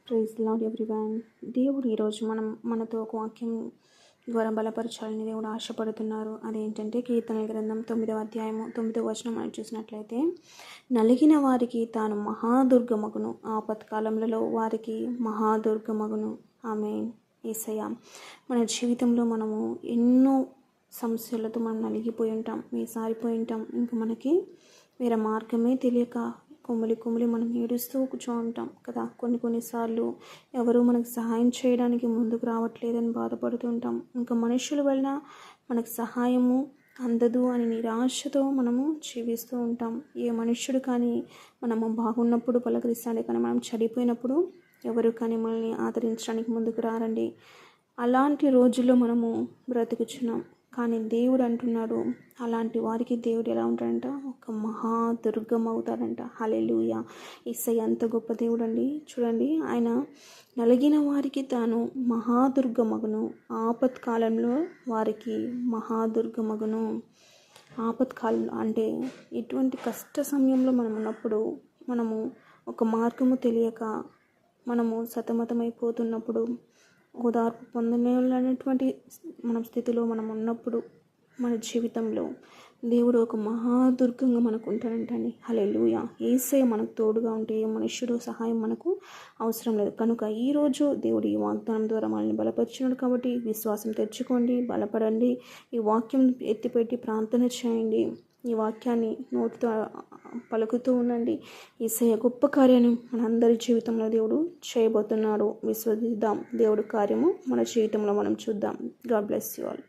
Praise lord everyone. దేవుడు ఈరోజు మనతో ఒక వాక్యం ద్వారా బలపరచాలని దేవుడు ఆశపడుతున్నారు. అదేంటంటే కీర్తనల గ్రంథం 9వ అధ్యాయము 9వ వచనం మనం చూసినట్లయితే, నలిగిన వారికి తాను మహాదుర్గమగును, ఆపత్కాలములలో వారికి మహాదుర్గమగును. ఆమేన్. యేసయ్య, మన జీవితంలో మనము ఎన్నో సమస్యలతో మనం నలిగిపోయి ఉంటాం, వేసారిపోయి ఉంటాం. ఇంకా మనకి వేరే మార్గమే తెలియక కుమిలి మనం ఏడుస్తూ కూర్చో ఉంటాం కదా. కొన్నిసార్లు ఎవరు మనకు సహాయం చేయడానికి ముందుకు రావట్లేదని బాధపడుతుంటాం. ఇంకా మనుషుల వలన మనకు సహాయము అందదు అని నిరాశతో మనము జీవిస్తూ ఉంటాం. ఏ మనుష్యుడు కానీ మనము బాగున్నప్పుడు పలకరిస్తాడే, కానీ మనం చెడిపోయినప్పుడు ఎవరు కానీ మనల్ని ఆదరించడానికి ముందుకు రారండి. అలాంటి రోజుల్లో మనము బ్రతుకుచున్నాం. కానీ దేవుడు అంటున్నాడు, అలాంటి వారికి దేవుడు ఎలా ఉంటాడంట, ఒక మహాదుర్గం అవుతాడంట. హల్లెలూయా. యేసయ్య ఎంత గొప్ప దేవుడు అండి. చూడండి, ఆయన నలిగిన వారికి తాను మహాదుర్గమగును, ఆపత్కాలంలో వారికి మహాదుర్గమగును. ఆపత్కాలం అంటే ఇటువంటి కష్ట సమయంలో మనం ఉన్నప్పుడు, మనము ఒక మార్గము తెలియక మనము సతమతమైపోతున్నప్పుడు, ఓదార్పు పొందలేనటువంటి మన స్థితిలో మనం ఉన్నప్పుడు, మన జీవితంలో దేవుడు ఒక మహాదుర్గంగా మనకు ఉంటాడంటండి. హల్లెలూయా. యేసయ్య మనకు తోడుగా ఉంటే ఏ మనుష్యుడు సహాయం మనకు అవసరం లేదు. కనుక ఈరోజు దేవుడు ఈ వాగ్దానం ద్వారా మనల్ని బలపరిచినాడు కాబట్టి విశ్వాసం తెచ్చుకోండి, బలపడండి. ఈ వాక్యం ఎత్తిపెట్టి ప్రార్థన చేయండి. ఈ వాక్యాన్ని నోటితో పలుకుతూ ఉండండి. యేసయ్య గొప్ప కార్యాన్ని మనందరి జీవితంలో దేవుడు చేయబోతున్నాడు. విశ్వసిద్దాం. దేవుడి కార్యము మన జీవితంలో మనం చూద్దాం. God bless you all.